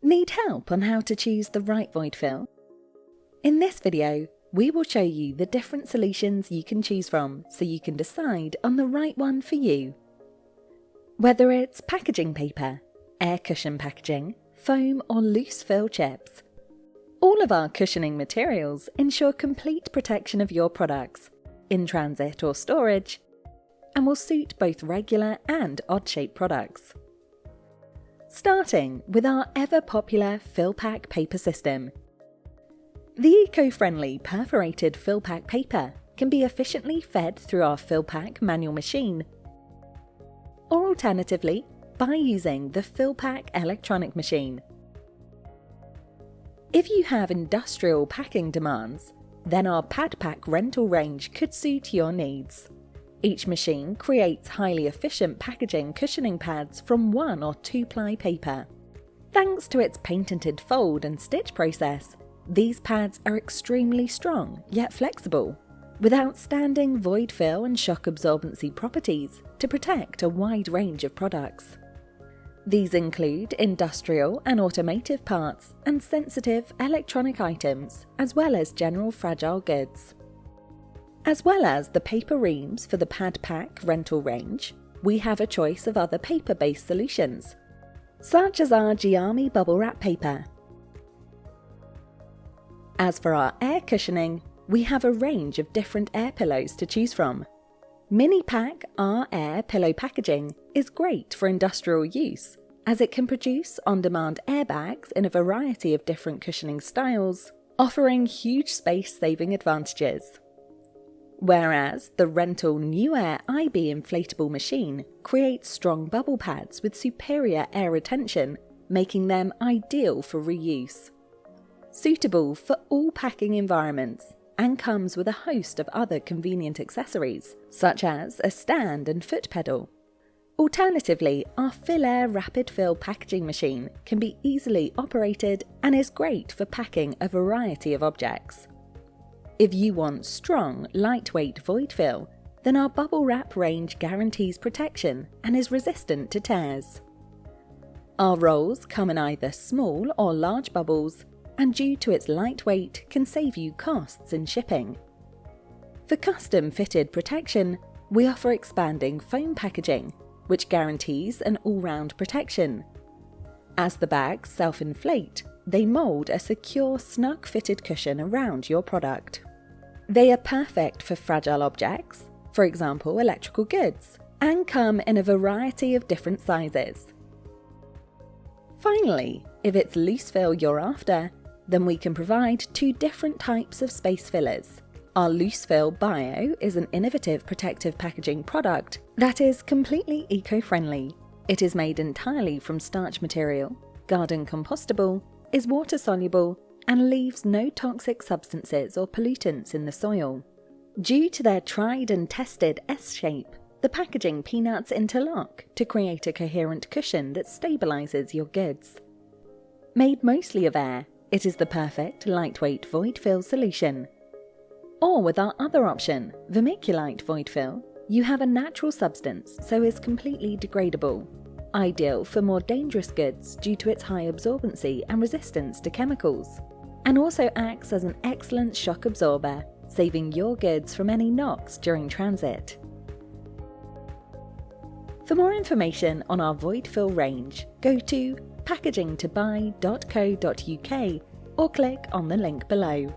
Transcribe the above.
Need help on how to choose the right void fill? In this video, we will show you the different solutions you can choose from so you can decide on the right one for you. Whether it's packaging paper, air cushion packaging, foam or loose fill chips, all of our cushioning materials ensure complete protection of your products, in transit or storage, and will suit both regular and odd-shaped products. Starting with our ever-popular FillPak paper system. The eco-friendly perforated FillPak paper can be efficiently fed through our FillPak manual machine, or alternatively by using the FillPak electronic machine. If you have industrial packing demands, then our PadPak rental range could suit your needs. Each machine creates highly efficient packaging cushioning pads from 1 or 2-ply paper. Thanks to its patented fold and stitch process, these pads are extremely strong yet flexible, with outstanding void fill and shock absorbency properties to protect a wide range of products. These include industrial and automotive parts and sensitive electronic items, as well as general fragile goods. As well as the paper reams for the PadPak rental range, we have a choice of other paper-based solutions, such as our Geami Bubblewrap paper. As for our air cushioning, we have a range of different air pillows to choose from. MiniPak R air pillow packaging is great for industrial use, as it can produce on-demand airbags in a variety of different cushioning styles, offering huge space-saving advantages. Whereas the rental NewAir IB inflatable machine creates strong bubble pads with superior air retention, making them ideal for reuse. Suitable for all packing environments, and comes with a host of other convenient accessories, such as a stand and foot pedal. Alternatively, our FillAir rapid fill packaging machine can be easily operated and is great for packing a variety of objects. If you want strong, lightweight void fill, then our Bubblewrap range guarantees protection and is resistant to tears. Our rolls come in either small or large bubbles, and due to its lightweight can save you costs in shipping. For custom-fitted protection, we offer expanding foam packaging, which guarantees an all-round protection. As the bags self-inflate, they mould a secure, snug-fitted cushion around your product. They are perfect for fragile objects, for example electrical goods, and come in a variety of different sizes. Finally, if it's loose fill you're after, then we can provide 2 different types of space fillers. Our Loose Fill Bio is an innovative protective packaging product that is completely eco-friendly. It is made entirely from starch material, garden compostable, is water-soluble, and leaves no toxic substances or pollutants in the soil. Due to their tried and tested S-shape, the packaging peanuts interlock to create a coherent cushion that stabilizes your goods. Made mostly of air, it is the perfect lightweight void fill solution. Or with our other option, vermiculite void fill, you have a natural substance so is completely degradable, ideal for more dangerous goods due to its high absorbency and resistance to chemicals, and also acts as an excellent shock absorber, saving your goods from any knocks during transit. For more information on our void fill range, go to packagingtobuy.co.uk or click on the link below.